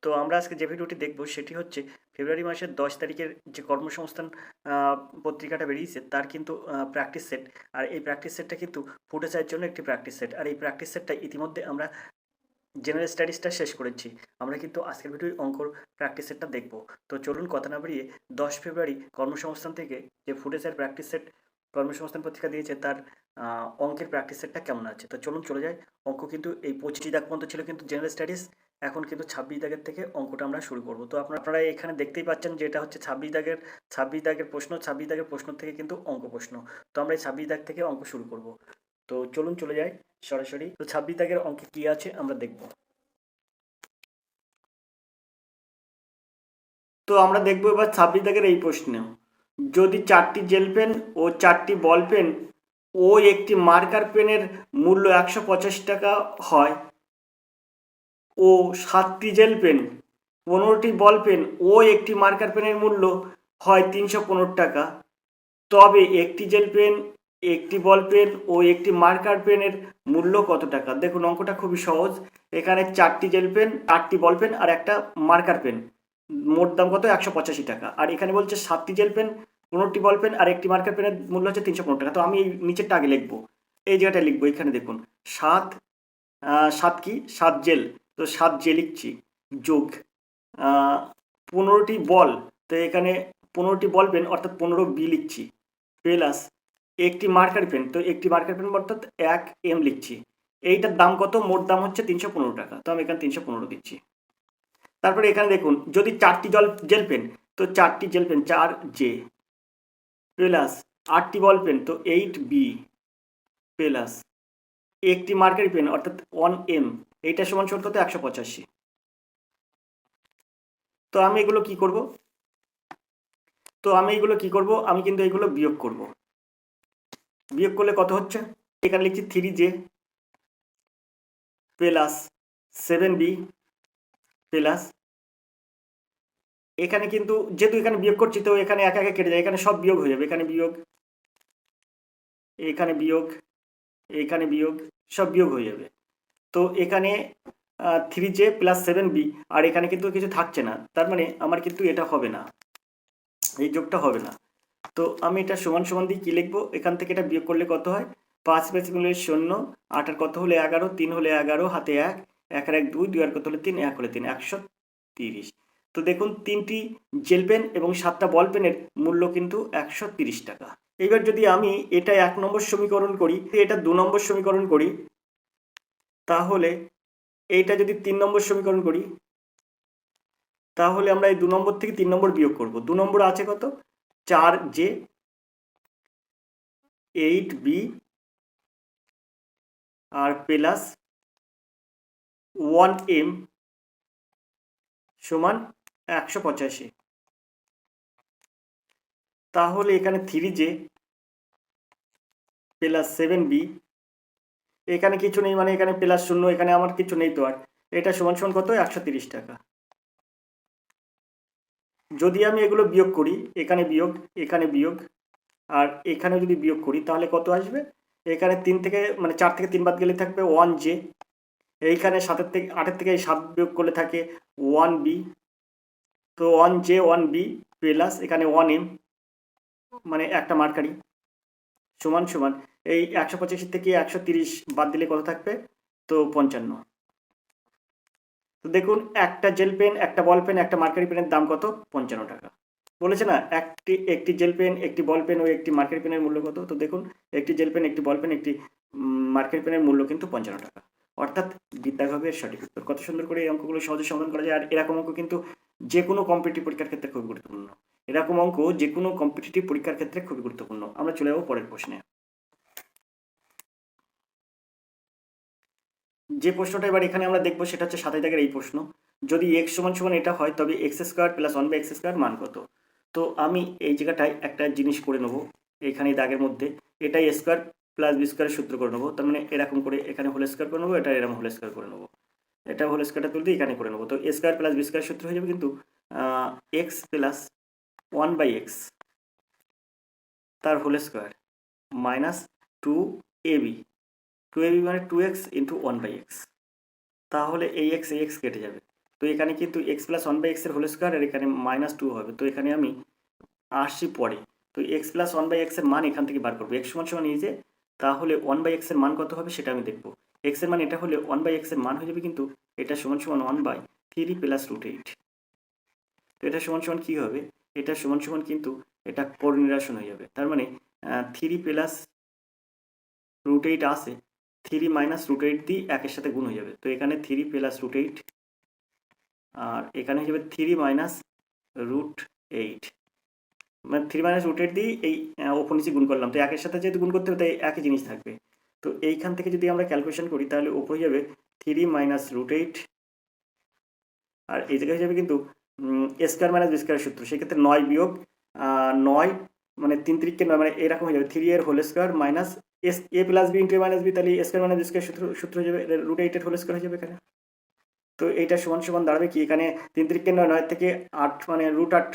তো আমরা আজকে যে ভিডিওটি দেখব সেটি হচ্ছে ফেব্রুয়ারি মাসের 10 তারিখের যে কর্মসংস্থান পত্রিকাটা বেরিয়েছে তার কিন্তু প্র্যাকটিস সেট। আর এই প্র্যাকটিস সেটটা কিন্তু ফুটেজের জন্য একটি প্র্যাকটিস সেট। আর এই প্র্যাকটিস সেটটা ইতিমধ্যে আমরা জেনারেল স্টাডিজটা শেষ করেছি। আমরা কিন্তু আজকের ভিডিওয় অঙ্কর প্র্যাকটিস সেটটা দেখব। তো চলুন কথা না বাড়িয়ে 10 ফেব্রুয়ারি কর্মসংস্থান থেকে যে ফুটেজের প্র্যাকটিস সেট কর্মসংস্থান পত্রিকা দিয়েছে তার অঙ্কের প্র্যাকটিস সেটটা কেমন আছে। তো চলুন চলে যাই। অঙ্ক কিন্তু এই 25 দাগ পর্যন্ত ছিল কিন্তু জেনারেল স্টাডিজ। এখন কিন্তু 26 দাগের থেকে অঙ্কটা আমরা শুরু করব। তো আপনারা এখানে দেখতেই পাচ্ছেন যে এটা হচ্ছে 26 দাগের প্রশ্ন। 26 দাগের প্রশ্ন থেকে কিন্তু অঙ্ক প্রশ্ন। তো আমরা এই 26 দাগ থেকে অঙ্ক শুরু করব। তো চলুন চলে যাই সরাসরি। তো 26 দাগের অঙ্কে কি আছে আমরা দেখব। তো আমরা দেখব এবার 26 দাগের এই প্রশ্নে, যদি 4টি জেল পেন ও 4টি বল পেন ও একটি মার্কার পেনের মূল্য 185 টাকা হয় ও 7টি জেল পেন, 15টি বল পেন ও একটি মার্কার পেনের মূল্য হয় 315 টাকা, তবে একটি জেল পেন, একটি বল পেন ও একটি মার্কার পেনের মূল্য কত টাকা। দেখুন অঙ্কটা খুবই সহজ। এখানে 4টি জেল পেন, 8টি বল পেন আর একটা মার্কার পেন, মোট দাম কত 185 টাকা। আর এখানে বলছে 7টি জেল পেন, 15টি বল পেন আর একটি মার্কার পেনের মূল্য হচ্ছে 315 টাকা। তো আমি এই নিচেরটা আগে লিখবো, এই জায়গাটা লিখবো। এখানে দেখুন 7 কি 7 জেল, তো 7 জেল লিখছি, যোগ 15টি বল, তো এখানে 15টি বল পেন অর্থাৎ 15 বি লিখছি, প্লাস একটি মার্কার পেন, তো একটি মার্কার পেন অর্থাৎ 1 এম লিখছি। এইটার দাম কত, মোট দাম হচ্ছে 315 টাকা। তো আমি এখানে 315 দিচ্ছি। তারপরে এখানে দেখুন যদি 4টি জেল পেন, তো 4টি জেল পেন 4 জে, প্লাস 8টি বল পেন তো 8 বি, প্লাস একটি মার্কারি পেন অর্থাৎ 1 এম, এইটা সমান সমান কত 185। তো আমি এগুলো কি করব, আমি কিন্তু এগুলো বিয়োগ করব। বিয়োগ করলে কত হচ্ছে, এখানে লিখছি 3 জে প্লাস 7 বি প্লাস, এখানে কিন্তু যেহেতু এখানে বিয়োগ করছি তো এখানে একা একা কেটে যায়, এখানে সব বিয়োগ হয়ে যাবে, এখানে বিয়োগ, এখানে বিয়োগ, এখানে বিয়োগ, সব বিয়োগ হয়ে যাবে। তো এখানে 3 জে প্লাস 7 বি, আর এখানে কিন্তু কিছু থাকছে না, তার মানে আমার কিন্তু এটা হবে না, এই যোগটা হবে না। তো আমি এটা সমান সমান দিয়ে কী লিখবো, এখান থেকে এটা বিয়োগ করলে কত হয়, 5 5 গুণলে 0, 8 আর কত হলে 11, 3 হলে 11, হাতে 1, 1 আর 1 2, 2 আর কত হলে 3, 1 হলে 3, 130। তো দেখুন 3টি জেল পেন এবং 7টা বল পেনের মূল্য কিন্তু 130 টাকা। এবার যদি আমি এটা 1 নম্বর সমীকরণ করি, এটা 2 নম্বর সমীকরণ করি, তাহলে এইটা যদি 3 নম্বর সমীকরণ করি, তাহলে আমরা এই 2 নম্বর থেকে 3 নম্বর বিয়োগ করব। 2 নম্বর আছে কত 4 জে 8 বি আর প্লাস 1 এম সমান 185। তাহলে এখানে 3 জে প্লাস 7 বি, এখানে কিছু নেই মানে এখানে প্লাস 0, এখানে আমার কিছু নেই তো, আর এটা সমান সমান কত 130 টাকা। যদি আমি এগুলো বিয়োগ করি, এখানে বিয়োগ, এখানে বিয়োগ, আর এখানে যদি বিয়োগ করি তাহলে কত আসবে, এখানে 3 থেকে মানে 4 থেকে 3 বাদ গেলে থাকবে 1 জে, এইখানে 7 থেকে 8 থেকে 7 বিয়োগ করলে থাকে 1 বি, তো 1 জে 1 বি প্লাস এখানে 1 এম মানে একটা মার্কারি সমান সমান এই 185 থেকে 130 বাদ দিলে কত থাকবে, তো 55। তো দেখুন একটা জেল পেন, একটা বল পেন, একটা মার্কারি পেনের দাম কত 55 টাকা। বলেছে না একটি জেল পেন, একটি বল পেন ও একটি মার্কারি পেনের মূল্য কত। তো দেখুন একটি জেল পেন, একটি বল পেন, একটি মার্কারি পেনের মূল্য কিন্তু 55 টাকা, অর্থাৎ বিদ্যাভাবের সঠিক উত্তর। কত সুন্দর করে এই অঙ্কগুলো সহজে সমাধান করা যায়। আর এরকম অঙ্ক কিন্তু যে কোনো কম্পিটিটিভ পরীক্ষার ক্ষেত্রে খুবই গুরুত্বপূর্ণ। এরকম অঙ্ক যে কোনো কম্পিটিটিভ পরীক্ষার ক্ষেত্রে খুবই গুরুত্বপূর্ণ। আমরা চলে যাবো পরের প্রশ্নে। যে প্রশ্নটা এবার এখানে আমরা দেখবো সেটা হচ্ছে 27 দাগের এই প্রশ্ন, যদি x সমান সমান এটা হয় তবে x square plus 1/x square মান কত। তো আমি এই জায়গাটায় একটা জিনিস করে নেবো, এখানে দাগের মধ্যে এটাই স্কোয়ার প্লাস বি স্কোয়ারের সূত্র করে নেবো। তার মানে এরকম করে এখানে হোল স্কোয়ার করে নেবো, এটা এরকম হোল স্কোয়ার করে নেবো, এটা হোল স্কোয়ারটা তুলতে এখানে করে নেবো। তো এ স্কোয়ার প্লাস বি স্কোয়ার সূত্র হয়ে যাবে কিন্তু এক্স প্লাস 1/x তার whole square minus 2ab, 2ab মানে 2x ইন্টু 1/x, তাহলে এই এক্স কেটে যাবে। তো এখানে কিন্তু এক্স প্লাস ওয়ান বাই এক্সের হোল স্কোয়ার আর এখানে -2 হবে। তো এখানে আমি আসছি পরে। তো এক্স প্লাস ওয়ান বাই এক্সের মান এখান থেকে বার করবো। এক্স সমান সমান এই যে, তাহলে ওয়ান বাই এক্সের মান কত হবে সেটা আমি দেখবো। এক্সের মান এটা হলে ওয়ান বাই এক্সের মান হয়ে যাবে কিন্তু এটা সমান সমান 1/3 প্লাস √8। তো এটা সমান সমান কী হবে? এটা সমান সমান কিন্তু এটা কোরিলেশন হয়ে যাবে। তার মানে 3 প্লাস √8 আসে, 3 মাইনাস √8 দিয়ে একের সাথে গুণ হয়ে যাবে। তো এখানে 3 প্লাস √8 আর এখানে হয়ে যাবে 3 মাইনাস √8, মানে 3 মাইনাস √8 দিয়ে এই ওপর নিচে গুণ করলাম। তো একের সাথে যেহেতু গুণ করতে হবে তাই একই জিনিস থাকবে। তো এইখান থেকে যদি আমরা ক্যালকুলেশন করি তাহলে ওপরে যাবে 3 মাইনাস √8 আর এই জায়গায় যাবে কিন্তু স্কোয়ার মাইনাস বি স্কোয়ার সূত্র। সেক্ষেত্রে 9 বিয়োগ 9 মানে 3 3 কে 9 মানে এরকম হয়ে যাবে 3 এর হোল স্কোয়ার মাইনাস এ প্লাস বি ইন্টু এ মাইনাস বি, তাহলে স্কোয়ার মাইনাস বি স্কোয়ার সূত্র হয়ে যাবে √8 এর হোল স্কোয়ার হয়ে যাবে এখানে। তো এইটা সমান সমান দাঁড়াবে কি, এখানে 3 3 কে 9, 9 থেকে 8 মানে √8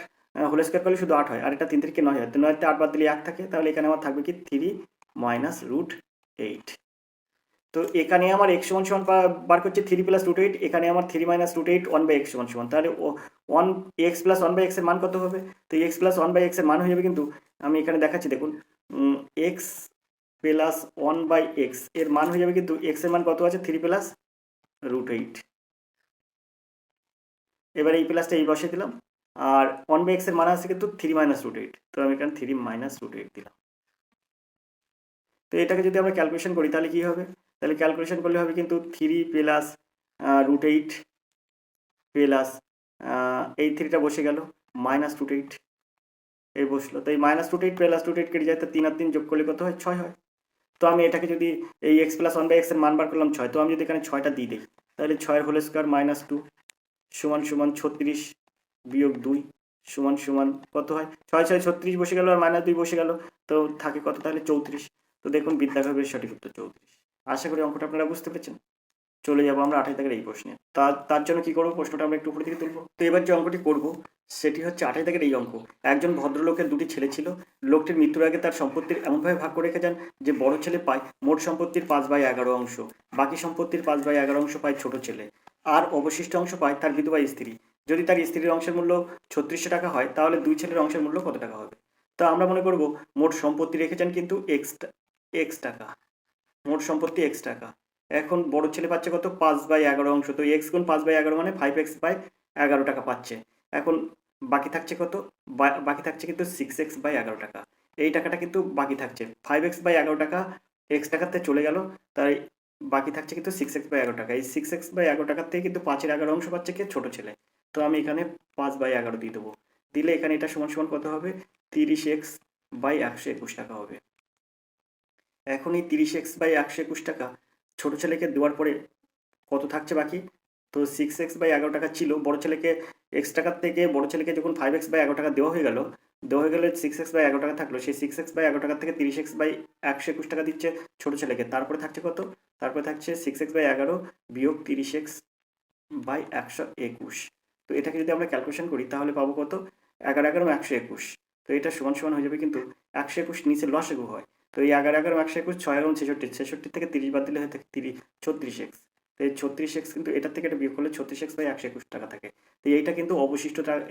হোল স্কোয়ার করলে শুধু 8 হয়, আর এটা 3 3 কে 9 হয়। তো 9 তে 8 বাদ দিলে 1 থাকে, তাহলে এখানে আমার থাকবে কি 3 মাইনাস √8। তো এখানে আমার x সমান সমান বার করছে 3 প্লাস √8, এখানে আমার 3 মাইনাস √8 1/x সমান সমান, তাহলে 1x প্লাস 1/x এর মান কত হবে? তো x প্লাস 1/x এর মান হয়ে যাবে কিন্তু আমি এখানে দেখাচ্ছি দেখুন, x প্লাস 1/x এর মান হয়ে যাবে কিন্তু x এর মান কত আছে 3 প্লাস √8। এবার এই প্লাসটা এই বসিয়ে দিলাম আর 1/x এর মান আছে কিন্তু 3 মাইনাস √8, তো আমি এখানে 3 মাইনাস √8 দিলাম। তো এটাকে যদি আমরা ক্যালকুলেশন করি তাহলে কি হবে? তাহলে ক্যালকুলেশন করলে হবে কিন্তু 3 প্লাস √8 প্লাস এই 3টা বসে গেল মাইনাস √8 এই বসলো। তো এই মাইনাস √8 প্লাস √8 কেটে যায়, তো 3 আর 3 যোগ করলে কত হয়? 6 হয়। তো আমি এটাকে যদি এই x প্লাস 1/x এর মান বার করলাম 6, তো আমি যদি এখানে 6টা দিয়ে দিই তাহলে 6 এর হোল স্কোয়ার -2 সমান সমান 36 বিয়োগ 2 সমান সমান কত হয়? 6 6 36 বসে গেল আর -2 বসে গেল, তো থাকে কত তাহলে 34। তো দেখুন বিদ্যাসাগরের সঠিক উত্তর 34। আশা করি অঙ্কটা আপনারা বুঝতে পেরেছেন। চলে যাবো আমরা 28 দাগের এই প্রশ্নে। তার জন্য কি করবো, প্রশ্নটা আমরা একটু উপরে দিকে তুলবো। তো এবার যে অঙ্কটি করব সেটি হচ্ছে 28 দাগের এই অঙ্ক। একজন ভদ্রলোকের 2টি ছেলে ছিল। লোকটির মৃত্যুর আগে তার সম্পত্তির এমনভাবে ভাগ করে রেখে যান যে বড় ছেলে পায় মোট সম্পত্তির 5/11 অংশ, বাকি সম্পত্তির 5/11 অংশ পায় ছোট ছেলে, আর অবশিষ্ট অংশ পায় তার বিধবা স্ত্রী। যদি তার স্ত্রীর অংশের মূল্য 3600 টাকা হয় তাহলে দুই ছেলের অংশের মূল্য কত টাকা হবে? তো আমরা মনে করব মোট সম্পত্তি রেখেছেন কিন্তু x টাকা, মোট সম্পত্তি x টাকা। এখন বড় ছেলে পাচ্ছে কত? 5/11 অংশ। তো x গুণ 5/11 মানে 5x/11 টাকা পাচ্ছে। এখন বাকি থাকছে কত? বাকি থাকছে কিন্তু 6x/11 টাকা। এই টাকাটা কিন্তু বাকি থাকছে। 5x/11 টাকা x টাকাতে চলে গেল, তাই বাকি থাকছে কিন্তু 6x/11 টাকা। এই 6x/11 টাকার থেকে কিন্তু 5-এর 11 অংশ পাচ্ছে কে? ছোট ছেলে। তো আমি এখানে 5/11 দিয়ে দেবো। দিলে এখানে এটা সমান সমান কত হবে? 30x/121 টাকা হবে। এখন এই 30x/121 টাকা ছোট ছেলেকে দেওয়ার পরে কত থাকছে বাকি? তো 6x/11 টাকা ছিল, বড় ছেলেকে x টাকার থেকে বড় ছেলেকে যখন 5x/11 টাকা দেওয়া হয়ে গেলে 6x/11 টাকা থাকলো। সেই 6x/11 টাকা থেকে 30x/121 টাকা দিচ্ছে ছোট ছেলেকে। তারপরে থাকছে কত? তারপরে থাকছে 6x/11 বিয়োগ 30x/121। তো এটাকে যদি আমরা ক্যালকুলেশন করি তাহলে পাবো কত? 11 11 121। তো এটা সমান সমান হয়ে যাবে কিন্তু 121 নিচে লসাগু হয়। তো এই 11 11 121 6 এবং 66, 66 থেকে 30 বাদ দিলে হয় থাকে 36x। তো এই 36x কিন্তু এটার থেকে এটা বিয়োগ করলে 36x/121 টাকা থাকে। তো এইটা কিন্তু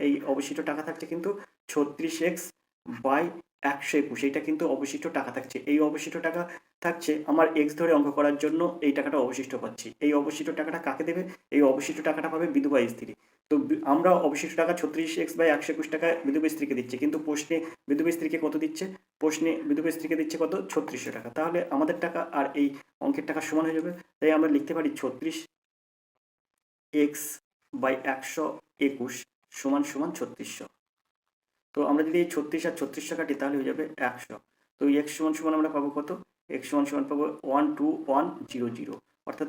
এই অবশিষ্ট টাকা থাকছে কিন্তু 36x/121। এইটা কিন্তু অবশিষ্ট টাকা থাকছে। এই অবশিষ্ট টাকা থাকছে আমার x ধরে অঙ্ক করার জন্য, এই টাকাটা অবশিষ্ট পাচ্ছি। এই অবশিষ্ট টাকাটা কাকে দেবে? এই অবশিষ্ট টাকাটা পাবে বিধবা স্ত্রী। তো আমরা অবশিষ্ট টাকা 36x/121 টাকা বিধবা স্ত্রীকে দিচ্ছি, কিন্তু প্রশ্নে বিধবা স্ত্রীকে কত দিচ্ছে? প্রশ্নে বিধবা স্ত্রীকে দিচ্ছে কত? 3600 টাকা। তাহলে আমাদের টাকা আর এই অঙ্কের টাকা সমান হয়ে যাবে। তাই আমরা লিখতে পারি 36x/121 সমান সমান 3600। তো আমরা যদি এই 36 আর 3600 কাটি তাহলে হয়ে যাবে 100। তো x সমান সমান আমরা পাবো কত? x সমান সমান পাবো 12100, অর্থাৎ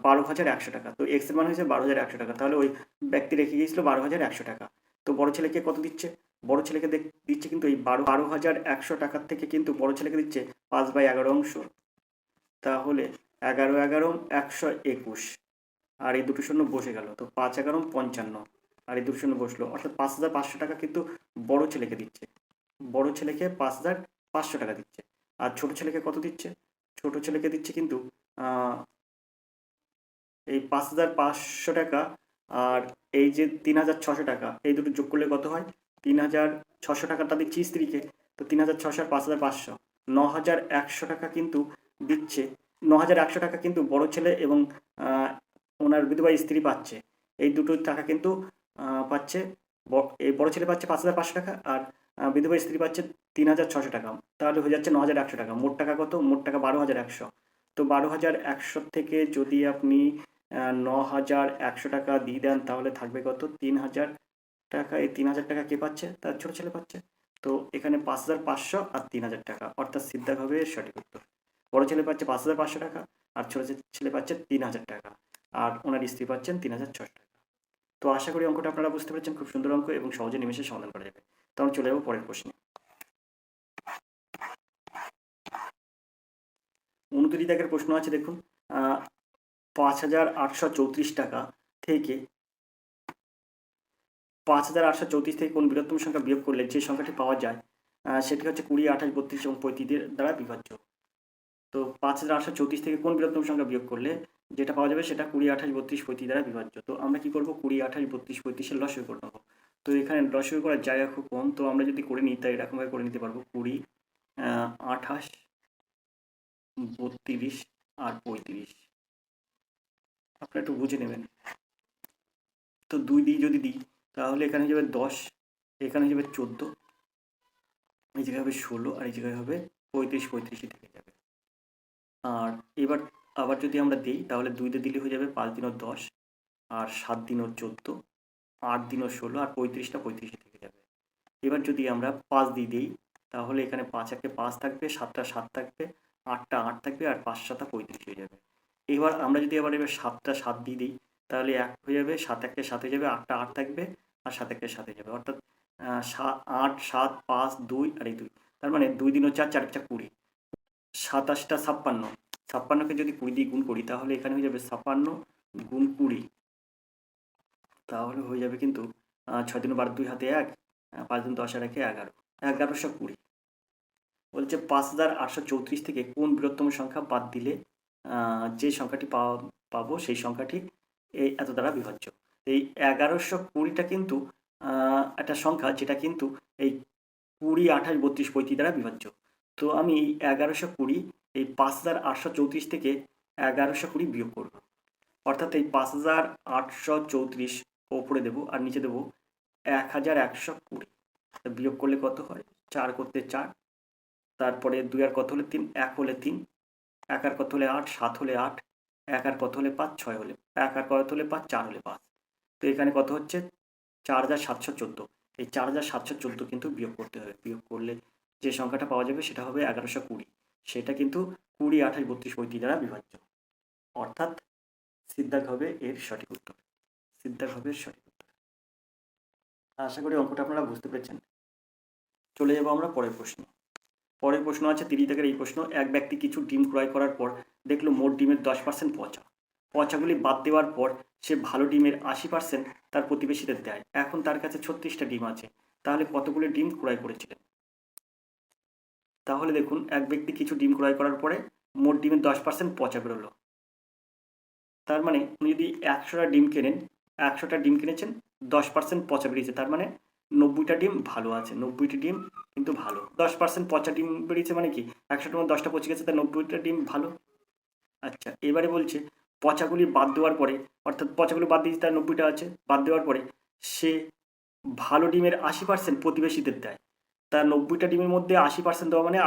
12,100 টাকা। তো x এর মান হয়েছে 12,100 টাকা। তাহলে ওই ব্যক্তি রেখে গিয়েছিল 12,100 টাকা। তো বড় ছেলেকে কত দিচ্ছে? বড় ছেলেকে দিচ্ছে কিন্তু এই 12,100 টাকার থেকে কিন্তু বড় ছেলেকে দিচ্ছে 5/11 অংশ। তাহলে 11 11 121 আর এই দুটো শূন্য বসে গেল। তো 5 11 55 আর এই দুটো শূন্য বসলো, অর্থাৎ 5,500 টাকা কিন্তু বড় ছেলেকে দিচ্ছে। বড় ছেলেকে 5,500 টাকা দিচ্ছে। আর ছোট ছেলেকে কত দিচ্ছে? ছোট ছেলেকে দিচ্ছে কিন্তু এই 5,500 টাকা আর এই যে 3,600 টাকা, এই দুটো যোগ করলে কত হয়? 3,600 টাকাটা দিচ্ছি স্ত্রীকে, তো 3,600 আর 5,500, 9,100 টাকা কিন্তু দিচ্ছে। 9,100 টাকা কিন্তু বড় ছেলে এবং ওনার বিধবা স্ত্রী পাচ্ছে। এই দুটো টাকা কিন্তু পাচ্ছে, এই বড় ছেলে পাচ্ছে 5,500 টাকা, আর বিধবা স্ত্রী পাচ্ছে 3,600 টাকা। তাহলে হয়ে যাচ্ছে 9,100 টাকা। মোট টাকা কত? মোট টাকা 12,100। তো 12,100 থেকে যদি আপনি 9,100 টাকা দিয়ে দেন তাহলে থাকবে কত? 3,000 টাকা। এই 3,000 টাকা কে পাচ্ছে? তার ছোট ছেলে পাচ্ছে। তো এখানে 5,500 আর 3,000 টাকা, অর্থাৎ সিদ্ধার্থ হবে এর সঠিক উত্তর। বড় ছেলে পাচ্ছে 5,500 টাকা আর ছোট ছেলে পাচ্ছে 3,000 টাকা, আর ওনার স্ত্রী পাচ্ছেন 3,600 টাকা। তো আশা করি অঙ্কটা আপনারা বুঝতে পেরেছেন, খুব সুন্দর অঙ্ক এবং সহজে নিমেষে সমাধান করা যাবে। তখন চলে যাবো পরের প্রশ্নে। 29 দাগের প্রশ্ন আছে, দেখুন। 5,834 টাকা থেকে 5,834 থেকে কোন বৃহত্তম সংখ্যা বিয়োগ করলে যে সংখ্যাটি পাওয়া যায় সেটি হচ্ছে 20, 28, 32 এবং 35 দ্বারা বিভাজ্য। তো 5,834 থেকে কোন বৃহত্তম সংখ্যা বিয়োগ করলে যেটা পাওয়া যাবে সেটা 20, 28, 32, 35 দ্বারা বিভাজ্য। তো আমরা কি করবো? 20, 28, 32, 35 লসাগু করে নেবো। তো এখানে লসাগু করার জায়গা খুব কম, তো আমরা যদি করে নিই তাই এরকমভাবে করে নিতে পারবো। 20, 28, 32 আর 35। আপনারা একটু বুঝে নেবেন। তো 2 দিয়ে যদি দিই তাহলে এখানে যাবে 10, এখানে যাবে 14, এই জায়গায় হবে 16, আর এই জায়গায় হবে 35, 35 থেকে যাবে। আর এবার আবার যদি আমরা দিই তাহলে 2 দিয়ে দিলে হয়ে যাবে 5 দিনও 10, আর 7 দিনও 14, 8 দিনও 16, আর 35টা 35 থেকে যাবে। এবার যদি আমরা 5 দিয়ে দিই তাহলে এখানে 5 একে 5 থাকবে, 7টা 7 থাকবে, 8টা 8 থাকবে, আর 5 7 35 হয়ে যাবে। এবার আমরা যদি এবার 7টা 7 দিয়ে দিই তাহলে 1 হয়ে যাবে, 7 একে 7 হয়ে যাবে, 8টা 8 থাকবে, আর 7 একে 7 হয়ে যাবে, অর্থাৎ 8 7 5 2 আর এই 2, তার মানে 2 দিনও 4, 4 20, 27টা 56, 56কে যদি 20 দিয়ে গুণ করি তাহলে এখানে হয়ে যাবে 56 গুণ 20, তাহলে হয়ে যাবে কিন্তু 6 দিন 12, 2 হাতে 1, 5 দিন 10 আর 1 11, 1120। বলছে 5,834 থেকে কোন বৃহত্তম সংখ্যা বাদ দিলে যে সংখ্যাটি পাবো সেই সংখ্যাটি এই এত দ্বারা বিভাজ্য। এই 1120টা কিন্তু একটা সংখ্যা যেটা কিন্তু এই 20, 28, 32, 35 দ্বারা বিভাজ্য। তো আমি এই 1120 এই 5,834 থেকে 1120 বিয়োগ করব, অর্থাৎ এই 5,834 ওপরে দেবো আর নিচে দেবো 1,120। বিয়োগ করলে কত হয়? 4 করতে 4, তারপরে 2 আর কত হলে 3, 1 হলে 3, 1 আর কত হলে 8, 7 হলে 8, 1 আর কত হলে 5, 6 হলে 1 আর কত হলে 5, 4 হলে 5। তো এখানে কত হচ্ছে? 4,714। এই 4,714 কিন্তু বিয়োগ করতে হবে। বিয়োগ করলে যে সংখ্যাটা পাওয়া যাবে সেটা হবে 1120। সেটা কিন্তু 20, 28, 32, 35 দ্বারা বিভাজ্য, অর্থাৎ সিদ্ধার্থ হবে এর সঠিক উত্তর। সিদ্ধার্থ হবে এর সঠিক উত্তর। আশা করি অঙ্কটা আপনারা বুঝতে পেরেছেন। চলে যাবো আমরা পরের প্রশ্নে। পরের প্রশ্ন আছে 30 দাগের এই প্রশ্ন। এক ব্যক্তি কিছু ডিম ক্রয় করার পর দেখলো মোট ডিমের 10% পচা। পচাগুলি বাদ দেওয়ার পর সে ভালো ডিমের 80% তার প্রতিবেশীদের দেয়। এখন তার কাছে 36টা ডিম আছে, তাহলে কতগুলো ডিম ক্রয় করেছিলেন? তাহলে দেখুন, এক ব্যক্তি কিছু ডিম ক্রয় করার পরে মোট ডিমের 10% পচা বেরোলো। তার মানে উনি যদি 100টা ডিম কেনেন, 100টা ডিম কিনেছেন, 10% পচা বেরিয়েছে, তার মানে 90টা ডিম ভালো আছে। 90টি ডিম কিন্তু ভালো। 10% পচা ডিম বেরিয়েছে মানে কি? 100টার মধ্যে 10টা পচে গেছে, তার 90টা ডিম ভালো। আচ্ছা, এবারে বলছে পচাগুলি বাদ দেওয়ার পরে, অর্থাৎ পচাগুলি বাদ দিয়েছে, তার 90টা আছে, বাদ দেওয়ার পরে সে ভালো ডিমের 80% প্রতিবেশীদের দেয়। তার 90টা ডিমের মধ্যে 80% দেওয়া মানে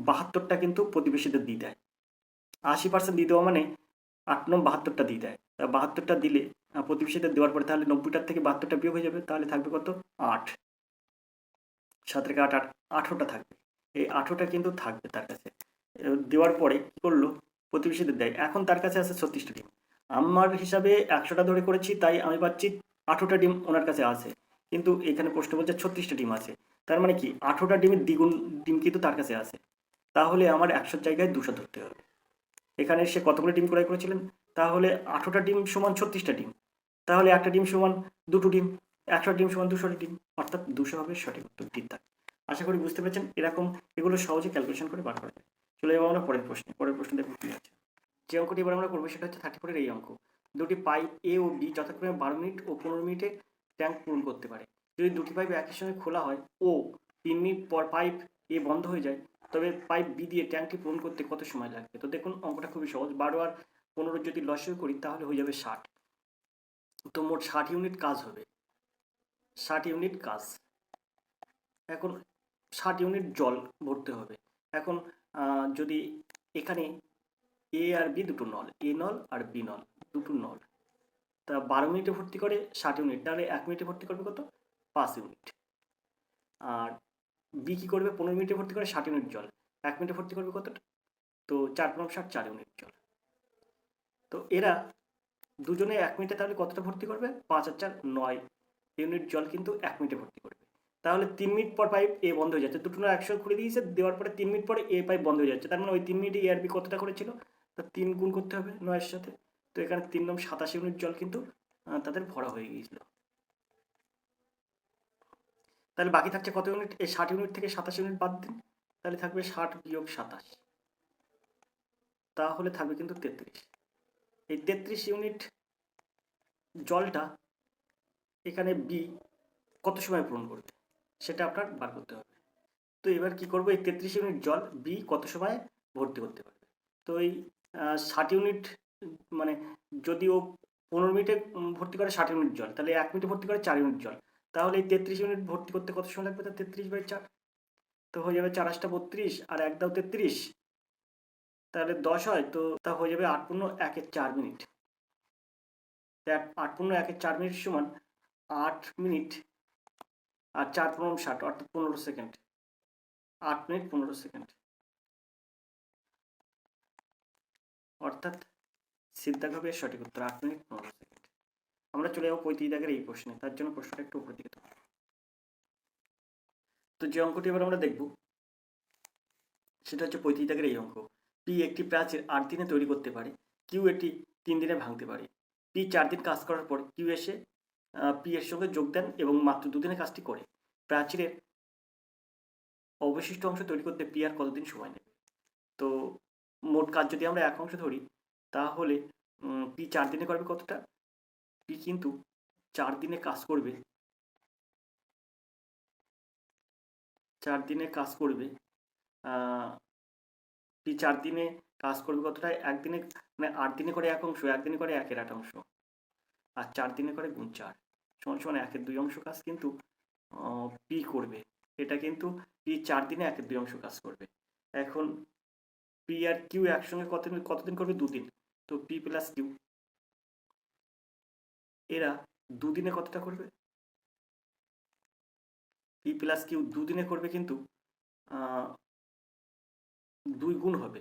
72টা কিন্তু প্রতিবেশীদের দিয়ে দেয়। 80% দিয়ে দেওয়া মানে 72টা দিয়ে দেয়। 72টা দিলে প্রতিবেশীদের দেওয়ার পরে তাহলে 90টার থেকে 72টা বিয়োগ হয়ে যাবে, তাহলে থাকবে কত? 8। 7 থেকে 8, 18টা থাকবে। এই 18টা কিন্তু থাকবে তার কাছে। দেওয়ার পরে কী করলো? প্রতিবেশীদের দেয়। এখন তার কাছে আছে 36টা ডিম। আমার হিসাবে 100টা ধরে করেছি, তাই আমি পাচ্ছি 18টা ডিম ওনার কাছে আছে, কিন্তু এখানে প্রশ্ন বলছে 36টা ডিম আছে। তার মানে কি? 18টা ডিমের দ্বিগুণ ডিম কিন্তু তার কাছে আছে। তাহলে আমার 100 জায়গায় 200 ধরতে হবে। এখানে সে কতগুলো ডিম ক্রয় করেছিলেন? তাহলে 18টা ডিম সমান 36টা ডিম, তাহলে একটা ডিম সমান 2টো ডিম, 100 ডিম সমান 200 ডিম, অর্থাৎ 200 হবে সঠিক উত্তর। ঠিক। আশা করি বুঝতে পেরেছেন। এরকম এগুলো সহজে ক্যালকুলেশন করে বার করা যায়। চলে যাবো আমরা পরের প্রশ্নে। পরের প্রশ্ন দেখুন কী আছে। যে অঙ্কটি এবার আমরা করবো সেটা হচ্ছে 34-এর এই অঙ্ক। দুটি পাইপ এ ও বি যথাক্রমে 12 মিনিট ও 15 মিনিটে ট্যাঙ্ক পূরণ করতে পারে। যদি দুটি পাইপ একই সঙ্গে খোলা হয় ও 3 মিনিট পর পাইপ এ বন্ধ হয়ে যায়, তবে পাইপ বি দিয়ে ট্যাঙ্কটি পূরণ করতে কত সময় লাগবে? তো দেখুন অঙ্কটা খুবই সহজ। 12 আর 15 যদি লসাগু করি তাহলে হয়ে যাবে 60। তো মোট 60 ইউনিট কাজ হবে, 60 ইউনিট কাজ। এখন 60 ইউনিট জল ভরতে হবে। এখন যদি এখানে এ আর বি দুটো নল, এ নল আর বি নল দুটো নল, তা 12 মিনিটে ভর্তি করে 60 ইউনিট, তাহলে 1 মিনিটে ভর্তি করবে কত? 5 ইউনিট। আর বি কী করবে? 15 মিনিটে ভর্তি করে 60 ইউনিট জল, 1 মিনিটে ভর্তি করবে কতটা? তো 4×60 4 ইউনিট জল। তো এরা দুজনে 1 মিনিটে তাহলে কতটা ভর্তি করবে? 5 আর 4 9 ইউনিট জল কিন্তু 1 মিনিটে ভর্তি করবে। তাহলে 3 মিনিট পর পাইপ এ বন্ধ হয়ে যাচ্ছে, দুটো একসঙ্গে খুলে দিয়েছে, দেওয়ার পরে 3 মিনিট পরে এ পাইপ বন্ধ হয়ে যাচ্ছে, তার মানে ওই 3 মিনিটে এ আর বি কতটা করেছিল? তো 3 গুণ করতে হবে 9-এর সাথে। তো এখানে 3×9 27 ইউনিট জল কিন্তু তাদের ভরা হয়ে গিয়েছিল। তাহলে বাকি থাকছে কত ইউনিট? এই 60 ইউনিট থেকে 27 ইউনিট বাদ দিন, তাহলে থাকবে 60 বিয়োগ 27, তাহলে থাকবে কিন্তু 33। এই 33 ইউনিট জলটা এখানে বি কত সময় পূরণ করবে সেটা আপনার বার করতে হবে। তো এবার কি করবো? এই 33 ইউনিট জল বি কত সময় ভর্তি করতে পারবে? তো এই 60 ইউনিট মানে যদি ও 15 মিনিটে ভর্তি করে 60 ইউনিট জল, তাহলে 1 মিনিটে ভর্তি করে 4 ইউনিট জল, তাহলে এই 33 ইউনিট ভর্তি করতে কত সময় লাগবে? তার 33/4, তো হয়ে যাবে 4 8 32 আর 1 দাও 33, তাহলে 10 হয়, তো তা হয়ে যাবে 8×1=4 মিনিট। 8×1=4 মিনিট সমান 8 মিনিট আর 4×15 অর্থাৎ 15 সেকেন্ড, 8 মিনিট 15 সেকেন্ড, অর্থাৎ সিদ্ধাগবের সঠিক উত্তর 8 মিনিট 15 সেকেন্ড। আমরা চলে যাবো 35 দাগের এই প্রশ্নে, তার জন্য প্রশ্নটা একটু উপর দিকে তোলো। তো যে অঙ্কটি এবার আমরা দেখব সেটা হচ্ছে 35 দাগের এই অঙ্ক। পি একটি প্রাচীর 8 দিনে তৈরি করতে পারে, কিউ এটি 3 দিনে ভাঙতে পারে। পি 4 দিন কাজ করার পর কিউ এসে পি এর সঙ্গে যোগ দেন এবং মাত্র 2 দিনে কাজটি করে। প্রাচীরের অবশিষ্ট অংশ তৈরি করতে পি আর কতদিন সময় নেবে? তো মোট কাজ যদি আমরা এক অংশ ধরি তাহলে পি 4 দিনে করবে কতটা? পি কিন্তু 4 দিনে কাজ করবে, 4 দিনে কাজ করবে পি 4 দিনে কাজ করবে কতটা? একদিনে, মানে 8 দিনে করে এক অংশ, একদিনে করে 1/8 অংশ, আর 4 দিনে করে গুণ 4 সমান সমান 1/2 অংশ কাজ কিন্তু পি করবে। এটা কিন্তু পি 4 দিনে 1/2 অংশ কাজ করবে। এখন পি আর কিউ একসঙ্গে কতদিন করবে? 2 দিন। তো পি প্লাস কিউ এরা 2 দিনে কতটা করবে? পি প্লাস কিউ 2 দিনে করবে কিন্তু 2 গুণ হবে।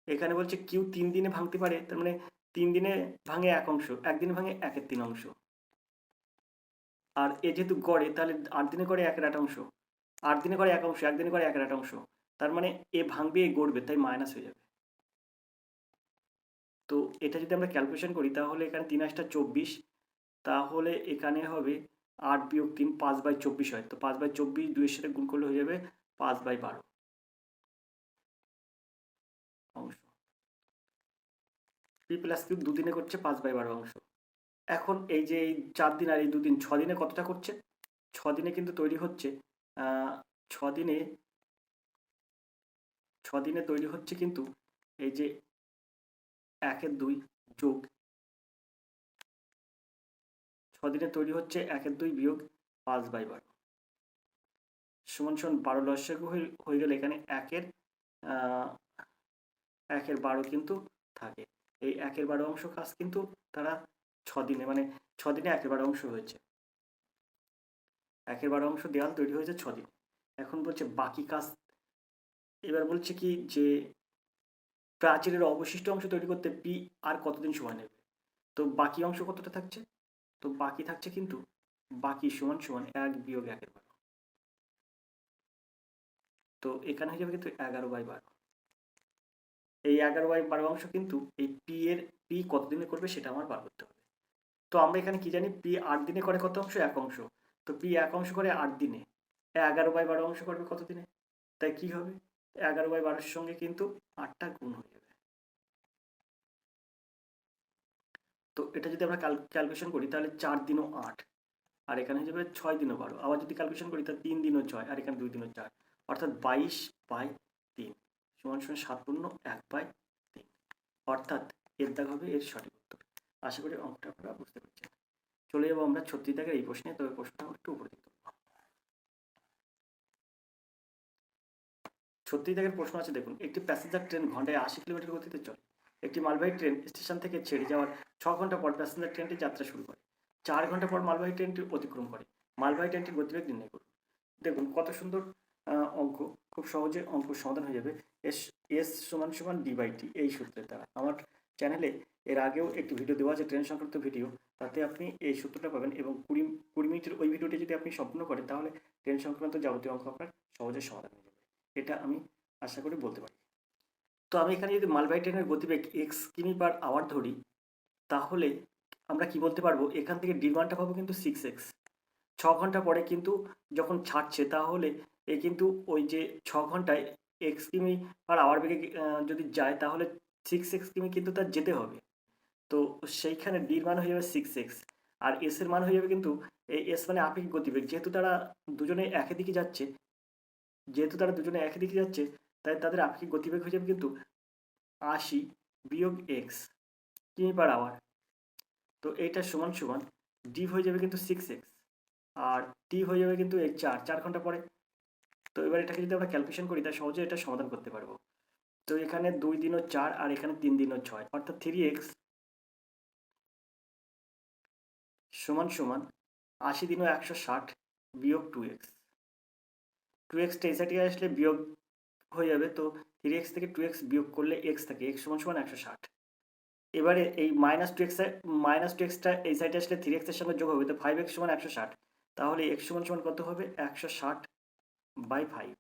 এখানে বলছে কিউ 3 দিনে ভাঙতে পারে, তার মানে 3 দিনে ভাঙে 1 অংশ, একদিনে ভাঙে 1/3 অংশ। আর এ যেহেতু গড়ে তাহলে 8 দিনে করে 1/8 অংশ, 8 দিনে করে 1 অংশ, একদিনে করে 1/8 অংশ, তার মানে এ ভাঙবে এ গড়বে, তাই মাইনাস হয়ে যাবে। তো এটা যদি আমরা ক্যালকুলেশন করি তাহলে এখানে 3 8 24, তাহলে এখানে হবে 8 বিয়োগ 3 5/24 হয়। তো 5/24 2 এর সাথে গুণ করলে হয়ে যাবে 5/12 অংশ। পি প্লাস কিউ 2 দিনে করছে 5/12 অংশ। এখন এই যে এই 4 দিন আর এই 2 দিন 6 দিনে কতটা করছে? 6 দিনে কিন্তু তৈরি হচ্ছে 6 দিনে 6 দিনে তৈরি হচ্ছে কিন্তু এই যে 1/2 যোগ 6 দিনে তৈরি হচ্ছে 1/2 বিয়োগ 5/12 সমান সমান 12 লসাগু হয়ে গেলে এখানে 1/12 কিন্তু থাকে। এই 1/12 অংশ কাজ কিন্তু তারা 6 দিনে, মানে 6 দিনে 1/12 অংশ হয়েছে, 1/12 অংশ দেওয়াল তৈরি হয়েছে 6 দিনে। এখন বলছে বাকি কাজ, এবার বলছে কি যে প্রাচীরের অবশিষ্ট অংশ তৈরি করতে পি আর কতদিন সময় নেবে? তো বাকি অংশ কতটা থাকছে? তো বাকি থাকছে কিন্তু বাকি সমান সমান 1 বিয়োগ 1/12, তো এখানে হয়ে যাবে কিন্তু 11/12। এই 11/12 অংশ কিন্তু এই পি কতদিনে করবে সেটা আমার বার করতে হবে। তো আমরা এখানে কি জানি? পি 8 দিনে করে কত অংশ? 1 অংশ। তো পি 1 অংশ করে 8 দিনে, 11/12 অংশ করবে কত দিনে? তাই কি হবে? 11/12 সঙ্গে কিন্তু 8টা গুণ হয়ে যাবে। তো এটা যদি আমরা ক্যালকুলেশন করি তাহলে 4 দিনও 8, আর এখানে হয়ে যাবে 6 দিনও 12। আবার যদি ক্যালকুলেশন করি তাহলে 3 দিনও 6, আর এখানে 2 দিনও 4, অর্থাৎ 22/3 সমান সমান 7/1/3, অর্থাৎ এর দাগ হবে এর সঠিক উত্তর। আশা করি অঙ্কটা আপনারা বুঝতে পেরেছেন। চলে যাবো আমরা 36 দাগের এই প্রশ্নে, তবে প্রশ্নটা একটু উপরে দিতে হবে। 36 দাগের প্রশ্ন আছে, দেখুন। একটি প্যাসেঞ্জার ট্রেন ঘন্টায় 80 কিলোমিটার গতিতে চলে। একটি মালবাহী ট্রেন স্টেশন থেকে ছেড়ে যাওয়ার 6 ঘন্টা পর প্যাসেঞ্জার ট্রেনটি যাত্রা শুরু করে। 4 ঘন্টা পর মালবাহী ট্রেনটি অতিক্রম করে। মালবাহী ট্রেনটির গতিবেগ নির্ণয় করুন। দেখুন কত সুন্দর অঙ্ক, খুব সহজে অঙ্ক সমাধান হয়ে যাবে। এস এস সমান সমান ডি/টি এই সূত্রের দ্বারা। আমার চ্যানেলে এর আগেও একটি ভিডিও দেওয়া আছে, ট্রেন সংক্রান্ত ভিডিও, তাতে আপনি এই সূত্রটা পাবেন, এবং 20 মিনিটের ওই ভিডিওটি যদি আপনি সম্পূর্ণ করেন তাহলে ট্রেন সংক্রান্ত যাবতীয় অঙ্ক আপনার সহজে সমাধান হয়ে যাবে, এটা আমি আশা করি বলতে পারি। তো আমি এখানে যদি মালবাহী ট্রেনের গতিবেগ x কিমি/আওয়ার ধরি, তাহলে আমরা কি বলতে পারবো, এখান থেকে ডির মানটা পাবো কিন্তু 6x। 6 ঘন্টা পরে কিন্তু যখন ছাড়ছে, তাহলে এ কিন্তু ওই যে 6 ঘন্টায় x কিমি/আওয়ার বেগে যদি যায়, তাহলে 6x কিমি কিন্তু তার যেতে হবে। তো সেইখানে ডির মান হয়ে যাবে 6x, আর এস এর মান হয়ে যাবে কিন্তু এই এস মানে আপেক্ষিক গতিবেগ, যেহেতু তারা দুজনে একই দিকে যাচ্ছে, তাই তাদের আপেক্ষিক গতিবেগ হয়ে যাবে কিন্তু 80 বিয়োগ x কিমি/আওয়ার। তো এইটা সমান সমান ডি হয়ে যাবে কিন্তু 6x, আর টি হয়ে যাবে কিন্তু এই 4 ঘন্টা পরে। তো এবার এটাকে যদি আমরা ক্যালকুলেশন করি, তাহলে সহজে এটা সমাধান করতে পারবো। তো এখানে 2 দিনও 4, আর এখানে 3 দিনও 6, অর্থাৎ 3x সমান সমান 80 দিনও 160 বিয়োগ 2x। 2x টা এই সাইডে আসলে বিয়োগ হয়ে যাবে, তো 3x থেকে 2x বিয়োগ করলে x থাকে, x সমান সমান 160। এবারে এই -2x টা এই সাইডে আসলে 3x এর সঙ্গে যোগ হবে, তো 5x সমান 160। তাহলে x সমান সমান কত হবে, 160/5।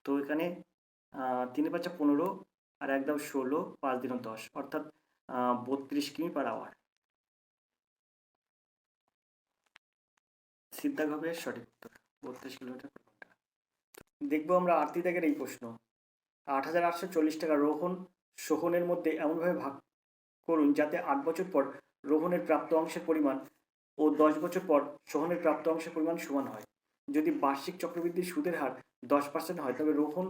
তো এখানে 3 5 15, আর 1 দাও 16, 5 দিনও 10, অর্থাৎ 32 কিমি/আওয়ার। সিদ্ধাগ হবে সঠিক উত্তর, 32 কিলোমিটার/ঘন্টা। দেখবো আমরা 38 দাগের এই প্রশ্ন। 8,840 টাকা রোহন সোহনের মধ্যে এমনভাবে ভাগ করুন যাতে 8 বছর পর রোহনের প্রাপ্ত অংশের পরিমাণ ও 10 বছর পর সোহনের প্রাপ্ত অংশের পরিমাণ সমান হয়। যদি বার্ষিক চক্রবৃদ্ধি সুদের হার 10% হয়, তবে রোহন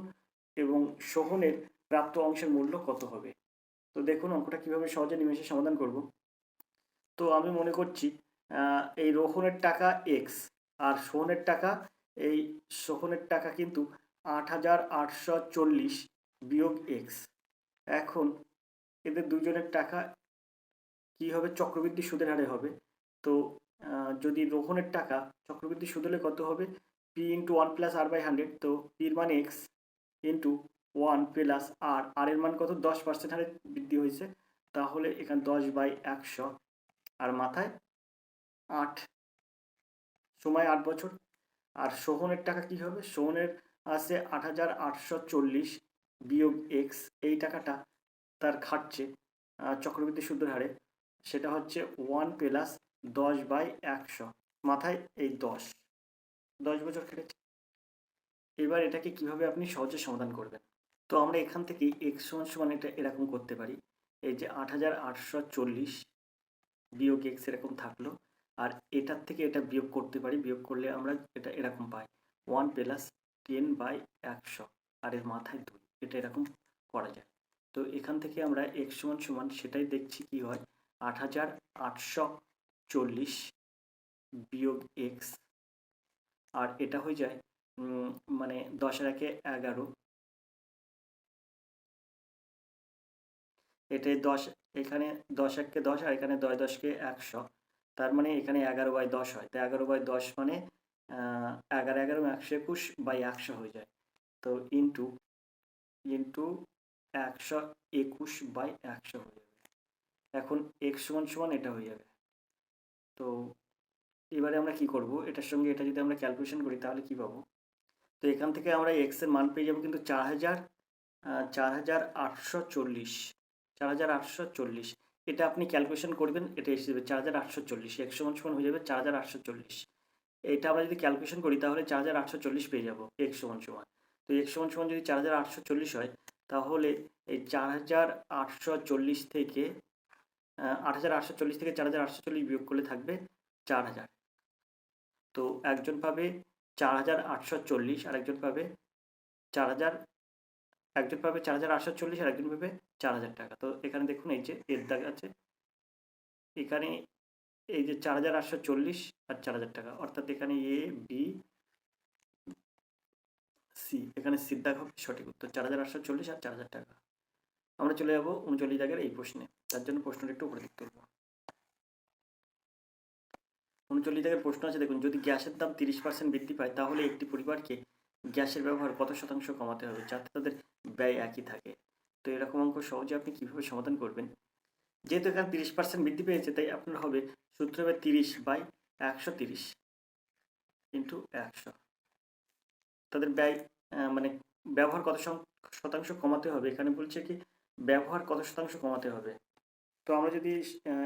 এবং সোহনের প্রাপ্ত অংশের মূল্য কত হবে? তো দেখুন অঙ্কটা কীভাবে সহজে নিমেষে সমাধান করব। তো আমি মনে করছি এই রোহনের টাকা এক্স, আর সোহনের টাকা কিন্তু 8,840 বিয়োগ এক্স। এখন এদের দুজনের টাকা কি হবে, চক্রবৃদ্ধি সুদের হারে হবে। তো যদি রোহনের টাকা চক্রবৃদ্ধি সুদ হলে কত হবে, P into 1 plus R by 100। তো পির মান X into 1 plus R, R এর মান কত, 10% হারে বৃদ্ধি হয়েছে, তাহলে এখানে 10/100, আর মাথায় 8, সময় 8 বছর। আর সোহনের টাকা কি হবে, সোহনের আছে 8,840 বিয়োগ এক্স, এই টাকাটা তার খাটছে চক্রবৃদ্ধি সুদের হারে, সেটা হচ্ছে 1 প্লাস 10/100, মাথায় এই 10 বছর কেটেছে। এবার এটাকে কিভাবে আপনি সহজে সমাধান করবেন। তো আমরা এখান থেকে এক্স সমান সমান এটা এরকম করতে পারি, এই যে 8,840 বিয়োগ এক্স এরকম থাকলো, আর এটার থেকে এটা বিয়োগ করতে পারি, বিয়োগ করলে আমরা এটা এরকম পাই 1 প্লাস 10/100, আর এর মাথায় 2, এটা এরকম করা যায়। তো এখান থেকে আমরা এক্স সমান সমান সেটাই দেখছি কি হয়, 8,840 বিয়োগ এক্স, আর এটা হয়ে যায় মানে 10 এর 1 11, এটাই 10, এখানে 10 1 10, আর এখানে 10 10 100, তার মানে এখানে 11/10 হয়। তো 11/10 মানে 11 11 121/100 হয়ে যায়। তো ইন্টু 121/100 হয়ে যাবে। এখন x সমান সমান এটা হয়ে যাবে। তো এবারে আমরা কি করব, এটার সঙ্গে এটা যদি আমরা ক্যালকুলেশন করি তাহলে কি পাবো, তো এখান থেকে আমরা x এর মান পেয়ে যাবো কিন্তু 4,840। এটা আপনি ক্যালকুলেশন করবেন, এটা এসে যাবে 4,840, x সমান সমান হয়ে যাবে 4,840। এটা আমরা যদি ক্যালকুলেশন করি তাহলে 4,840 পেয়ে যাবো x সমান সমান। তো x সমান সমান যদি 4,840 হয়, তাহলে এই 4,840 থেকে 8,840 থেকে 4,840 বিয়োগ করলে থাকবে 4,000। তো একজন পাবে 4,840 আর একজন পাবে 4,000, একজন পাবে 4,840 আর একজন পাবে 4,000 টাকা। তো এখানে দেখুন এই যে এর দাগ আছে, এখানে এই যে 4,840 আর 4,000 টাকা, অর্থাৎ এখানে এ বি সি, এখানে সির দাগ হবে সঠিক উত্তর 4,840 আর 4,000 টাকা। আমরা চলে যাবো 39 দাগের এই প্রশ্নে, তার জন্য প্রশ্নটা একটু উপরে দিক তুলব। 39 দাগের প্রশ্ন আছে দেখুন, যদি গ্যাসের দাম 30% বৃদ্ধি পায় তাহলে একটি পরিবারকে গ্যাসের ব্যবহার কত শতাংশ কমাতে হবে যাতে তাদের ব্যয় একই থাকে? তো এরকম অঙ্ক সহজে আপনি কীভাবে সমাধান করবেন? যেহেতু এখানে 30% বৃদ্ধি পেয়েছে তাই আপনার হবে সূত্র হবে 30/130 ইন্টু 100। তাদের ব্যয় মানে ব্যবহার কত শতাংশ কমাতে হবে, এখানে বলছে কি ব্যবহার কত শতাংশ কমাতে হবে। তো আমরা যদি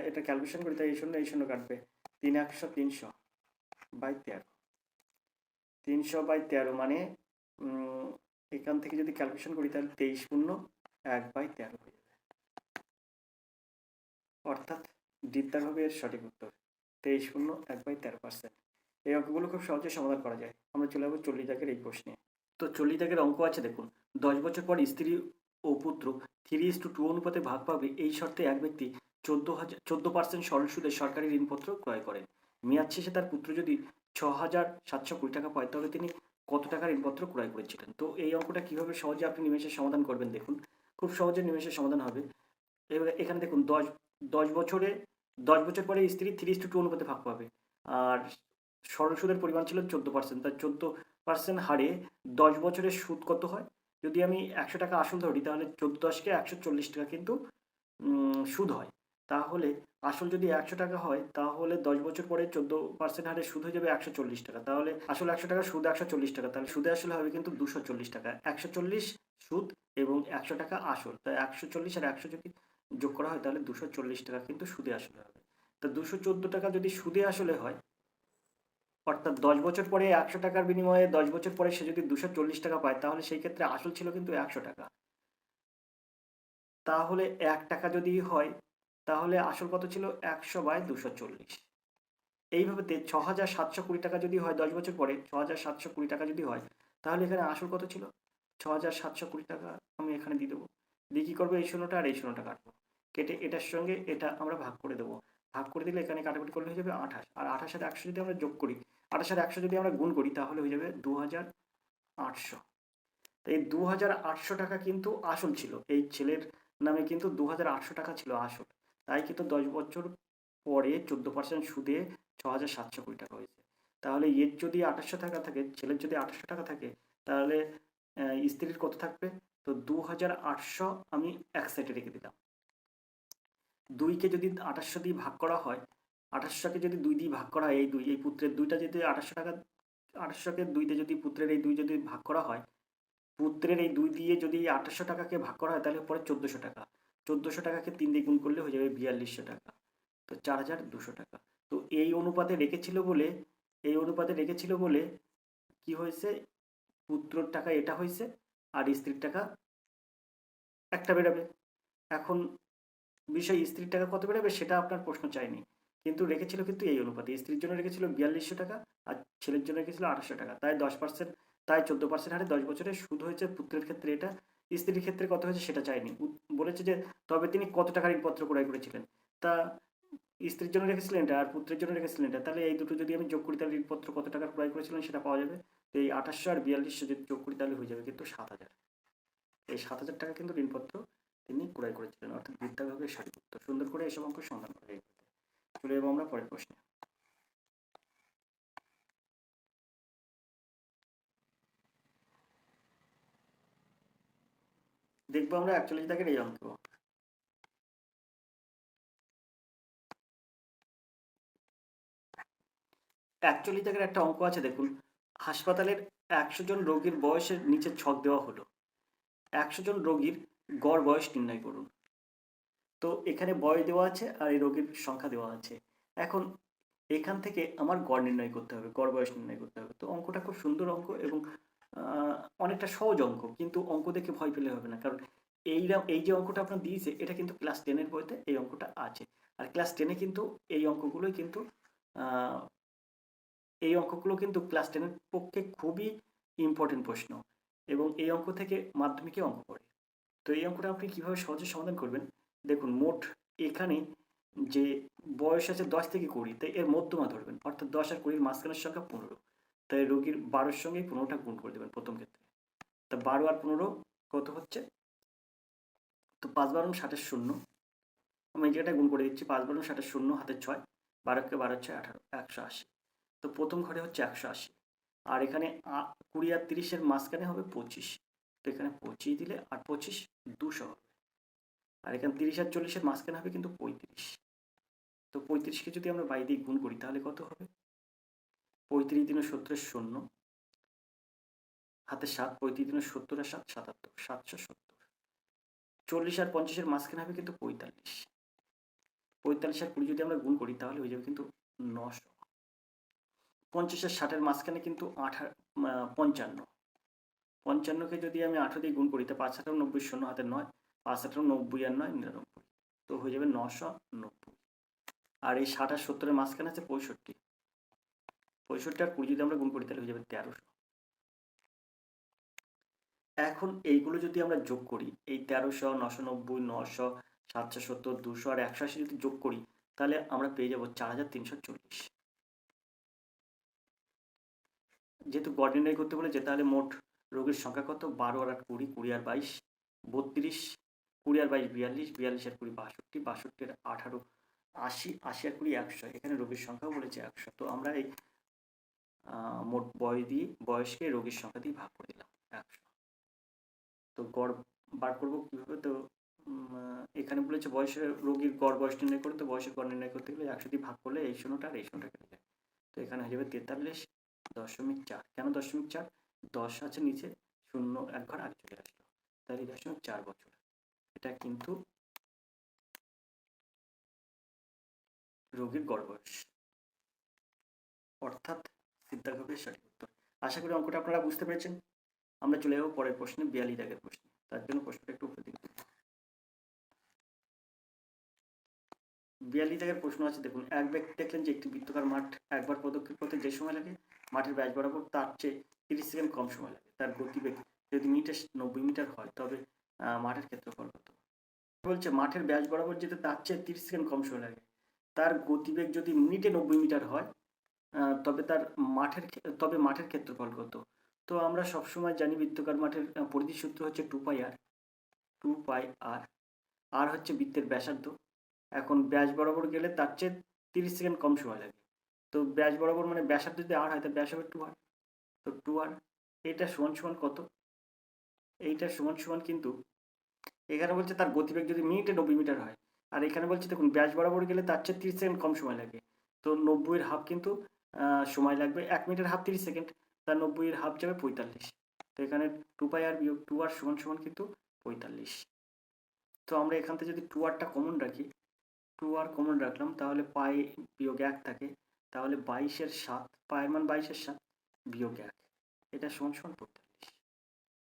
এটা ক্যালকুলেশন করি তাই এই শূন্য কাটবে, 300/13 300/13 মানে এখান থেকে যদি ক্যালকুলেশন করি তাহলে 23/1/13 হয়ে যাবে, অর্থাৎ ডিদ্দার হবে এর সঠিক উত্তর 23/1/13%। এই অঙ্কগুলো খুব সহজে সমাধান করা যায়। আমরা চলে যাবো 40 দাগের এই প্রশ্নে। তো 40 দাগের অঙ্ক আছে দেখুন, 10 বছর পর স্ত্রী ও পুত্র 3:2 অনুপাতে ভাগ পাবে এই শর্তে এক ব্যক্তি 14% সরল সুদে সরকারি ঋণপত্র ক্রয় করেন। মেয়াদ শেষে তার পুত্র যদি 6,720 টাকা পায় তাহলে তিনি কত টাকা ঋণপত্র ক্রয় করেছিলেন? তো এই অঙ্কটা কীভাবে সহজে আপনি নিমেষে সমাধান করবেন দেখুন, খুব সহজে নিমেষে সমাধান হবে। এবার এখানে দেখুন 10 বছর পরে স্ত্রী 3:2 অনুপাতে ভাগ পাবে, আর সরল সুদের পরিমাণ ছিল 14%, তার 14% হারে 10 বছরের সুদ কত হয়? যদি আমি 100 টাকা আসল ধরি তাহলে 14×10 = 140 টাকা কিন্তু সুদ হয়। তাহলে আসল যদি 100 টাকা হয় তাহলে 10 বছর পরে 14% হারে সুদ হয়ে যাবে 140 টাকা। তাহলে আসল 100 টাকা, সুদ 140 টাকা, তাহলে সুদে আসলে হবে কিন্তু 240 টাকা। 140 সুদ এবং 100 টাকা আসল, তাই 140 আর 100 যদি যোগ করা হয় তাহলে 240 টাকা কিন্তু সুদে আসলে হবে। তা 214 টাকা যদি সুদে আসলে হয়, অর্থাৎ 10 বছর পরে 100 টাকার বিনিময়ে 10 বছর পরে সে যদি 240 টাকা পায় তাহলে সেই ক্ষেত্রে আসল ছিল কিন্তু 100 টাকা। তাহলে 1 টাকা যদি হয় তাহলে আসল কত ছিল? 100/240। এইভাবে 6,720 টাকা যদি হয় 10 বছর পরে 6,720 টাকা যদি হয় তাহলে এখানে আসল কত ছিল? 6,720 টাকা আমি এখানে দিয়ে দেবো। দিয়ে কী করবো, এই শূন্যটা আর এই শূন্যটা কাটবো, কেটে এটার সঙ্গে এটা আমরা ভাগ করে দেবো। ভাগ করে দিলে এখানে কাটাকুটি করলে হয়ে যাবে 28, আর 28 সাথে 100 যদি আমরা যোগ করি, 28 আর 100 যদি আমরা গুণ করি তাহলে হয়ে যাবে 2,800। তো এই 2,800 টাকা কিন্তু আসল ছিল, এই ছেলের নামে কিন্তু 2,800 টাকা ছিল আসল, তাই কিন্তু 10 বছর পরে 14% সুদে 6,720 টাকা হয়েছে। তাহলে এর যদি 2800 টাকা থাকে, ছেলের যদি 2800 টাকা থাকে তাহলে স্ত্রীর কত থাকবে? তো 2,800 আমি এক সাইডে রেখে দিলাম। 2কে যদি 2800 দিয়ে ভাগ করা হয়, 2800কে যদি 2 দিয়ে ভাগ করা হয়, এই পুত্রের 2টা যদি 2800 টাকা, 2800কে 2 দিয়ে যদি পুত্রের এই 2 যদি ভাগ করা হয়, পুত্রের এই 2 দিয়ে যদি 2800 টাকাকে ভাগ করা হয় তাহলে পরে 1400 টাকা, 1400 টাকাকে 3 দিয়ে গুণ করলে হয়ে যাবে 4200 টাকা, তো 4,200 টাকা। তো এই অনুপাতে রেখেছিল বলে কি হয়েছে, পুত্রর টাকা এটা হয়েছে আর স্ত্রীর টাকা একটা বেরোবে। এখন বিষয় স্ত্রীর টাকা কত বেরোবে সেটা আপনার প্রশ্ন চাইনি, কিন্তু রেখেছিল কিন্তু এই অনুপাতে, স্ত্রীর জন্য রেখেছিল 4200 টাকা আর ছেলের জন্য রেখেছিল 800 টাকা, তাই 10%, তাই 14% হারে 10 বছরের সুদ হয়েছে পুত্রের ক্ষেত্রে এটা, স্ত্রীর ক্ষেত্রে কত হয়েছে সেটা চাইনি, বলেছে যে তবে তিনি কত টাকার ঋণপত্র ক্রয় করেছিলেন। তা স্ত্রীর জন্য রেখেছিলেন এটা আর পুত্রের জন্য রেখেছিলেন এটা, তাহলে এই দুটো যদি আমি যোগ করি তাহলে ঋণপত্র কত টাকার ক্রয় করেছিলেন সেটা পাওয়া যাবে। তো এই 2800 আর 4200 যদি যোগ করি তাহলে হয়ে যাবে কিন্তু 7,000। এই 7,000 টাকা কিন্তু ঋণপত্র তিনি ক্রয় করেছিলেন, অর্থাৎ বিদ্যাভাবে সঠিক উত্তর। সুন্দর করে এসব অঙ্ক সমাধান করা যায়। চলে যাবো আমরা পরের প্রশ্নে। দেখবো আমরা 41 দাগের এই অঙ্ক। 41 দাগের একটা অঙ্ক আছে দেখুন, হাসপাতালের 100 জন রোগীর বয়সের নিচে ছক দেওয়া হলো, 100 জন রোগীর গড় বয়স নির্ণয় করুন। তো এখানে বয়স দেওয়া আছে আর এই রোগীর সংখ্যা দেওয়া আছে। এখন এখান থেকে আমার গড় নির্ণয় করতে হবে, গড় বয়স নির্ণয় করতে হবে। তো অঙ্কটা খুব সুন্দর অঙ্ক এবং অনেকটা সহজ অঙ্ক, কিন্তু অঙ্ক দেখে ভয় পেলে হবে না, কারণ এই যে অঙ্কটা আপনার দিয়েছে এটা কিন্তু ক্লাস 10-এর বইতে এই অঙ্কটা আছে। আর ক্লাস 10-এ কিন্তু এই অঙ্কগুলোই কিন্তু এই অঙ্কগুলো কিন্তু ক্লাস 10-এর পক্ষে খুবই ইম্পর্টেন্ট প্রশ্ন এবং এই অঙ্ক থেকে মাধ্যমিকে অঙ্ক পড়ে। তো এই অঙ্কটা আপনি কীভাবে সহজে সমাধান করবেন, দেখুন মোট এখানে যে বয়স আছে 10 থেকে 20, তাই এর মধ্যমা ধরবেন, অর্থাৎ 10 আর 20-র মাঝখানের সংখ্যা 15, তাই রোগীর 12-র সঙ্গে 15টা গুণ করে দেবেন প্রথম ক্ষেত্রে। তা 12 আর 15 কত হচ্ছে, তো 5 12 60 শূন্য, আমি এই জায়গাটা গুণ করে দিচ্ছি, 5 12 60 শূন্য, হাতে 6, 12কে 12 6 18, 180। তো প্রথম ঘরে হচ্ছে 180, আর এখানে 20 আর 30-এর মাঝখানে হবে 25, তো এখানে 25 দিলে আর 25 200 হবে, আর এখানে 30 আর 40-এর মাঝখানে হবে কিন্তু 35, তো 35কে যদি আমরা 22 দিয়ে গুণ করি তাহলে কত হবে, 35 দিনে 70 শূন্য, হাতে 7, 35 দিনে 70 আর 7 77, 770। 40 আর 50-এর মাঝখানে হবে কিন্তু 45, 45 আর 20 যদি আমরা গুণ করি তাহলে হয়ে যাবে কিন্তু 900। 50 আর 60-এর মাঝখানে কিন্তু 55, 55কে যদি আমি 18 দিয়ে গুণ করি তো 5 18 90 শূন্য, হাতে 9, 5 18 90 আর 9 99, তো হয়ে যাবে 990। আর এই 60 আর 70-এর মাঝখানে আছে 65, 65 আর 20 যদি আমরা গুণ করি তাহলে হয়ে যাবে 1300। এখন এইগুলো যদি আমরা যোগ করি, এই 1300 990 900 770 200 আর 180 যদি যোগ করি তাহলে আমরা পেয়ে যাব 4340। যেহেতু গড় নির্ণয় করতে বলেছে তাহলে মোট রোগীর সংখ্যা কত, 12 আর 8 20, 20 আর 22 32, 20 আর 22 42, 42 আর 20 62, 62 আর 18 80, 80 আর 20 100, এখানে রোগীর সংখ্যাও বলেছে 100। তো আমরা এই মোট বয়সকে রোগীর সংখ্যা দিয়ে ভাগ করে দিলাম 100। তো গড় বার করবো কীভাবে, তো এখানে বলেছে বয়সের রোগীর গড় বয়স নির্ণয় করে, তো বয়সের গড় নির্ণয় করতে গেলে 100 দিয়ে ভাগ করলে এই শূন্যটা আর এই শূন্যটা কেটে যায়, তো এখানে হয়ে যাবে 43.4। কেন 0.4, 10 আছে নিচে, শূন্য এক ঘর আগে চলে আসলো, তাহলে 0.4 বছর। এটা কিন্তু রোগীর গড় বয়স, অর্থাৎ সিদ্ধাগবের সঠিক উত্তর। আশা করি অঙ্কটা আপনারা বুঝতে পেরেছেন। আমরা চলে যাবো পরের প্রশ্নে, 42 দাগের প্রশ্নে। তার জন্য প্রশ্নটা একটু উপরে দিকে। 42 দাগের প্রশ্ন আছে, দেখুন এক ব্যক্তি দেখলেন যে একটি বৃত্তাকার মাঠ একবার পদক্ষেপ করতে যে সময় লাগে মাঠের ব্যাস বরাবর তার চেয়ে 30 সেকেন্ড কম সময় লাগে। তার গতিবেগ যদি মিনিটে 90 মিটার হয় তবে মাঠের ক্ষেত্রফল কত। বলছে মাঠের ব্যাস বরাবর যেতে তার চেয়ে 30 সেকেন্ড কম সময় লাগে, তার গতিবেগ যদি মিনিটে 90 মিটার হয় তবে মাঠের ক্ষেত্রফল কত। তো আমরা সবসময় জানি বৃত্তাকার মাঠের পরিধির সূত্র হচ্ছে 2πr, আর হচ্ছে বৃত্তের ব্যাসার্ধ। এখন ব্যাস বরাবর গেলে তার চেয়ে 30 সেকেন্ড কম সময় লাগে, তো ব্যাস বরাবর মানে ব্যাসার্ধ যদি আর হয় তাহলে ব্যাস হবে 2r, তো 2r এইটা সমান সমান কত, এইটা সমান সমান কিন্তু এখানে বলছে তার গতিবেগ যদি মিনিটে 90 মিটার হয়, আর এখানে বলছে দেখুন ব্যাস বরাবর গেলে তার চেয়ে 30 সেকেন্ড কম সময় লাগে, তো 90-এর হাফ কিন্তু সময় লাগবে, 1 মিনিটের হাফ 30 সেকেন্ড, তার 90-এর হাফ যাবে 45, তো এখানে 2πr বিয়োগ 2r সমান সমান কিন্তু 45। তো আমরা এখান থেকে যদি 2rটা কমন রাখি, 2r কমন রাখলাম তাহলে পাই বিয়োগ 1 থাকে, তাহলে 22-এর 7, পায়ের মান 22-এর 7 বিয়োগ 1, এটা সমান সমান 45।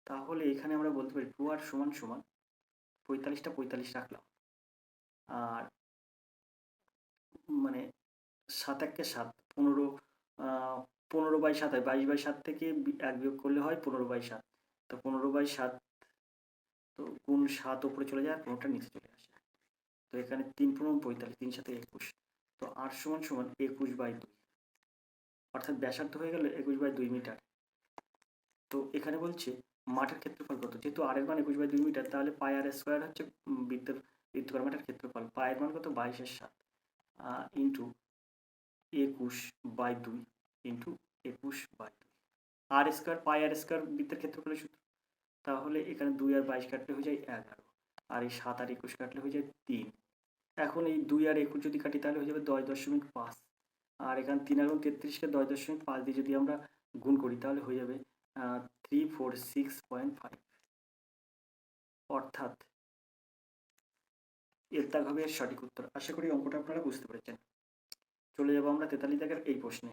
তাহলে এখানে আমরা বলতে পারি 2r সমান সমান 45টা 45 রাখলাম, আর মানে 7 1-কে 7, 15/7 হয়, 22/7 থেকে 1 বিয়োগ করলে হয় 15/7, তো 15/7, তো গুণ 7 উপরে চলে যায় আর 15টা নিচে চলে আসে, তো এখানে 3 15 45, 3 7 21, তো r সমান সমান 21/2, অর্থাৎ ব্যাসার্ধ হয়ে গেল 21/2 মিটার। তো এখানে বলছে মাঠের ক্ষেত্রফল কত, যেহেতু r এর মান 21/2 মিটার তাহলে পাই আর স্কোয়ার হচ্ছে বৃত্তাকার মাঠের ক্ষেত্রফল, পায়ের মান কত 22-এর 7 ইন্টু 21/2 ইন্টু 21/2, আর স্কোয়ার পাই আর স্কোয়ার বৃত্তের ক্ষেত্রফলের সূত্র, তাহলে এখানে 2 আর 22 কাটলে হয়ে যায় 11, আর এই 7 আর 21 কাটলে হয়ে যায় 3। এখন এই 2 আর 21 যদি কাটি তাহলে হয়ে যাবে 10.5, আর এখানে 3 আর 33-কে 10.5 দিয়ে যদি আমরা গুণ করি তাহলে হয়ে যাবে 346.5, অর্থাৎ এর দাগ হবে এর সঠিক উত্তর। আশা করি অঙ্কটা আপনারা বুঝতে পেরেছেন। চলে যাবো আমরা 43 দাগের এই প্রশ্নে।